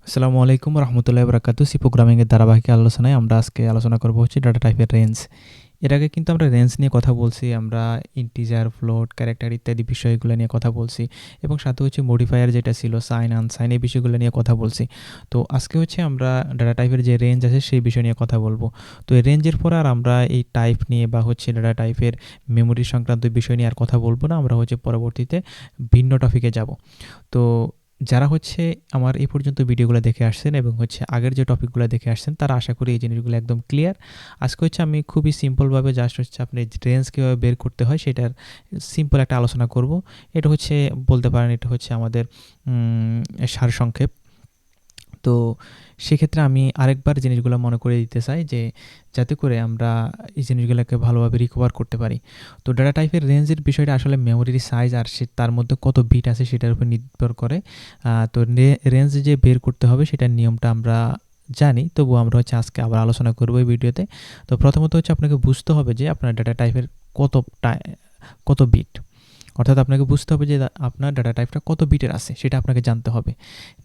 আসসালামু আলাইকুম রহমতুল্লাহি বারাকাতুহু। সি প্রোগ্রামিংয়ের ধারাবাহিক আলোচনায় আমরা আজকে আলোচনা করব হচ্ছে ডাটা টাইপের রেঞ্জ। এর আগে কিন্তু আমরা রেঞ্জ নিয়ে কথা বলছি। আমরা ইন্টিজার, ফ্লোট, ক্যারেক্টার ইত্যাদি বিষয়গুলো নিয়ে কথা বলছি এবং সাথে হচ্ছে মডিফায়ার যেটা ছিল সাইন, আনসাইন এই বিষয়গুলো নিয়ে কথা বলছি। তো আজকে হচ্ছে আমরা ডাটা টাইপের যে রেঞ্জ আছে সেই বিষয় নিয়ে কথা বলবো। তো এই রেঞ্জের পর আর আমরা এই টাইপ নিয়ে বা হচ্ছে ডাটা টাইপের মেমোরি সংক্রান্ত বিষয় নিয়ে আর কথা বলবো না। আমরা হচ্ছে পরবর্তীতে ভিন্ন টপিকে যাব। তো যারা হচ্ছে আমার এই পর্যন্ত ভিডিওগুলো দেখে আসছেন এবং হচ্ছে আগের যে টপিকগুলো দেখে আসছেন তারা আশা করি এই জিনিসগুলো একদম ক্লিয়ার। আজকে হচ্ছে আমি খুবই সিম্পলভাবে জাস্ট হচ্ছে আপনি রেঞ্জ কীভাবে বের করতে হয় সেটার সিম্পল একটা আলোচনা করব। এটা হচ্ছে বলতে পারেন এটা হচ্ছে আমাদের সারসংক্ষেপ। তো সেক্ষেত্রে আমি আরেকবার জিনিসগুলো মনে করে দিতে চাই যে যাতে করে আমরা এই জিনিসগুলোকে ভালোভাবে রিকভার করতে পারি। তো ডাটা টাইপের রেঞ্জের বিষয়টা আসলে মেমোরির সাইজ আর তার মধ্যে কত বিট আছে সেটার উপর নির্ভর করে। তো রেঞ্জ যে বের করতে হবে সেটার নিয়মটা আমরা জানি, তবুও আমরা হচ্ছে আজকে আবার আলোচনা করবো এই ভিডিওতে। তো প্রথমত হচ্ছে আপনাকে বুঝতে হবে যে আপনার ডাটা টাইপের কত বিট, অর্থাৎ আপনাকে বুঝতে হবে যে আপনার ডাটা টাইপটা কত বিটের আছে সেটা আপনাকে জানতে হবে।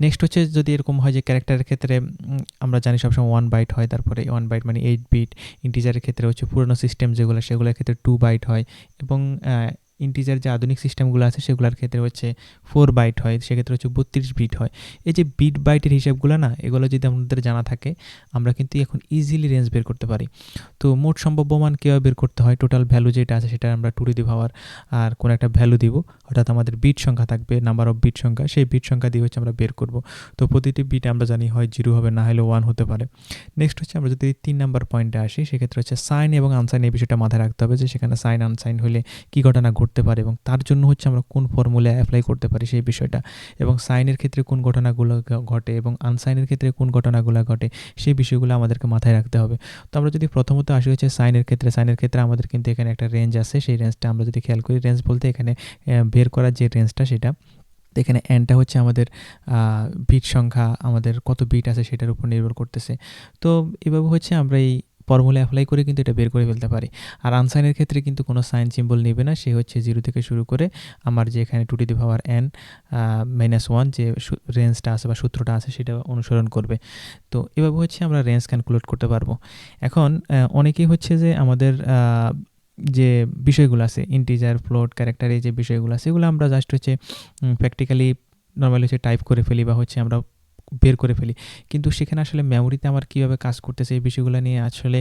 নেক্সট হচ্ছে যদি এরকম হয় যে ক্যারেক্টারের ক্ষেত্রে আমরা জানি সবসময় 1 বাইট হয়, তারপরে 1 বাইট মানে 8 বিট। ইন্টিজারের ক্ষেত্রে হচ্ছে পুরনো সিস্টেম সেগুলোর ক্ষেত্রে 2 বাইট হয় এবং ইন্টিজার যে আধুনিক সিস্টেমগুলো আছে সেগুলোর ক্ষেত্রে হচ্ছে 4 বাইট হয়, সেক্ষেত্রে হচ্ছে 32 বিট হয়। এই যে বিট বাইটের হিসাবগুলো না, এগুলো যদি আমাদের জানা থাকে আমরা কিন্তু এখন ইজিলি রেঞ্জ বের করতে পারি। তো মোট সম্ভাব্য মান কীভাবে বের করতে হয়, টোটাল ভ্যালু যেটা আছে সেটা আমরা 2 আর কোনো একটা ভ্যালু দিব, অর্থাৎ আমাদের বিট সংখ্যা থাকবে, নাম্বার অফ বিট সংখ্যা, সেই বিট সংখ্যা দিয়ে হচ্ছে আমরা বের করব। তো প্রতিটি বিট আমরা জানি হয় 0 হবে, না হলে 1 হতে পারে। নেক্সট হচ্ছে আমরা যদি 3 নাম্বার পয়েন্টে আসি, সেক্ষেত্রে হচ্ছে সাইন এবং আনসাইন এই বিষয়টা মাথায় রাখতে হবে যে সেখানে সাইন আনসাইন হলে কী ঘটনা ঘটতে পারে এবং তার জন্য হচ্ছে আমরা কোন ফর্মুলা অ্যাপ্লাই করতে পারি সেই বিষয়টা, এবং সাইনের ক্ষেত্রে কোন ঘটনাগুলো ঘটে এবং আনসাইনের ক্ষেত্রে কোন ঘটনাগুলো ঘটে সেই বিষয়গুলো আমাদেরকে মাথায় রাখতে হবে। তো আমরা যদি প্রথমত আসি হচ্ছে সাইনের ক্ষেত্রে আমাদের কিন্তু এখানে একটা রেঞ্জ আছে। সেই রেঞ্জটা আমরা যদি খেয়াল করি, রেঞ্জ বলতে এখানে বের করার যে রেঞ্জটা সেটা, এখানে এনটা হচ্ছে আমাদের বিট সংখ্যা, আমাদের কত বিট আছে সেটার উপর নির্ভর করতেছে। তো এভাবে হচ্ছে আমরা এই ফর্মুলা অ্যাপ্লাই করে কিন্তু এটা বের করে ফেলতে পারি। আর আনসাইনের ক্ষেত্রে কিন্তু কোনো সাইন সিম্বল নেবে না, সে হচ্ছে 0 থেকে শুরু করে আমার যে এখানে 2n -1 যে রেঞ্জটা আছে বা সূত্রটা আছে সেটা অনুসরণ করবে। তো এভাবে হচ্ছে আমরা রেঞ্জ ক্যালকুলেট করতে পারবো। এখন অনেকেই হচ্ছে যে আমাদের যে বিষয়গুলো আছে ইন্টিজার, ফ্লোট, ক্যারেক্টার এই যে বিষয়গুলো আছে এগুলো আমরা জাস্ট হচ্ছে প্র্যাকটিক্যালি নর্মালি হচ্ছে টাইপ করে ফেলি বা হচ্ছে আমরা বের করে ফেলি, কিন্তু সেখানে আসলে মেমোরিতে আমার কীভাবে কাজ করতেছে এই বিষয়গুলো নিয়ে আসলে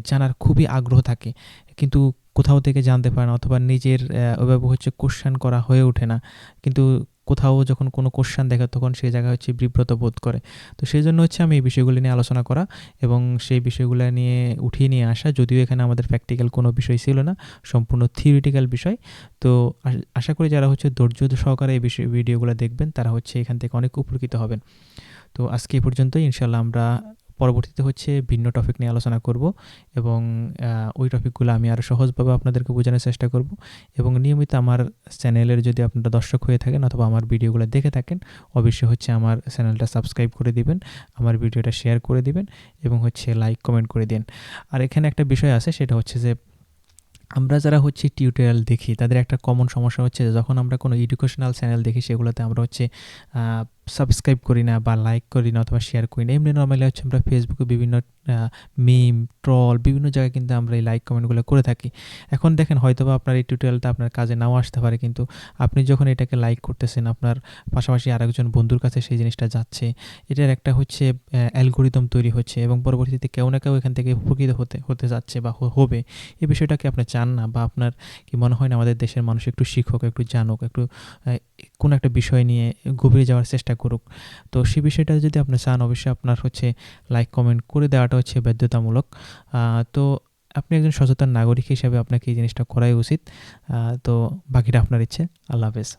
জানার খুবই আগ্রহ থাকে, কিন্তু কোথাও থেকে জানতে পারে না অথবা নিজের ওইভাবে হচ্ছে কোশ্চেন করা হয়ে ওঠে না। কিন্তু কোথাও যখন কোনো কোশ্চেন দেখে তখন সেই জায়গায় হচ্ছে বিব্রত বোধ করে। তো সেই জন্য হচ্ছে আমি এই বিষয়গুলি নিয়ে আলোচনা করা এবং সেই বিষয়গুলো নিয়ে উঠিয়ে নিয়ে আসা, যদিও এখানে আমাদের প্র্যাকটিক্যাল কোনো বিষয় ছিল না, সম্পূর্ণ থিওরিটিক্যাল বিষয়। তো আশা করি যারা হচ্ছে ধৈর্য সহকারে এই ভিডিওগুলো দেখবেন তারা হচ্ছে এখান থেকে অনেক উপকৃত হবেন। তো আজকে এই পর্যন্তই। ইনশাল্লাহ আমরা পরবর্তীতে হচ্ছে ভিন্ন টপিক নিয়ে আলোচনা করব এবং ওই টপিকগুলো আমি আরও সহজভাবে আপনাদেরকে বোঝানোর চেষ্টা করব। এবং নিয়মিত আমার চ্যানেলের যদি আপনারা দর্শক হয়ে থাকেন অথবা আমার ভিডিওগুলো দেখে থাকেন, অবশ্যই হচ্ছে আমার চ্যানেলটা সাবস্ক্রাইব করে দিবেন, আমার ভিডিওটা শেয়ার করে দিবেন এবং হচ্ছে লাইক কমেন্ট করে দিন। আর এখানে একটা বিষয় আছে, সেটা হচ্ছে যে আমরা যারা হচ্ছে টিউটোরিয়াল দেখি তাদের একটা কমন সমস্যা হচ্ছে যে যখন আমরা কোনো এডুকেশনাল চ্যানেল দেখি সেগুলোতে আমরা হচ্ছে সাবস্ক্রাইব করি না বা লাইক করি না অথবা শেয়ার করি না। এমনি নর্মালি হচ্ছে আমরা ফেসবুকে বিভিন্ন মিম, ট্রল বিভিন্ন জায়গায় কিন্তু আমরা এই লাইক কমেন্টগুলো করে থাকি। এখন দেখেন হয়তোবা আপনার এই টিউটোরিয়ালটা আপনার কাজে নাও আসতে পারে, কিন্তু আপনি যখন এটাকে লাইক করতেছেন আপনার পাশাপাশি আরেকজন বন্ধুর কাছে সেই জিনিসটা যাচ্ছে, এটার একটা হচ্ছে অ্যালগোরিদম তৈরি হচ্ছে এবং পরবর্তীতে কেউ না কেউ এখান থেকে উপকৃত হতে যাচ্ছে বা হবে। এই বিষয়টাকে আপনি চান না, বা আপনার কি মনে হয় না আমাদের দেশের মানুষ একটু শিখুক, একটু জানুক, একটু কোনো একটা বিষয় নিয়ে গভীরে যাওয়ার চেষ্টা করুক? তো সেই বিষয়টা যদি আপনি চান অবশ্যই আপনার হচ্ছে লাইক কমেন্ট করে দেওয়াটা হচ্ছে বাধ্যতামূলক। তো আপনি একজন সচেতন নাগরিক হিসেবে আপনাকে এই জিনিসটা করাই উচিত। তো বাকিটা আপনার ইচ্ছে। আল্লাহ হাফেজ।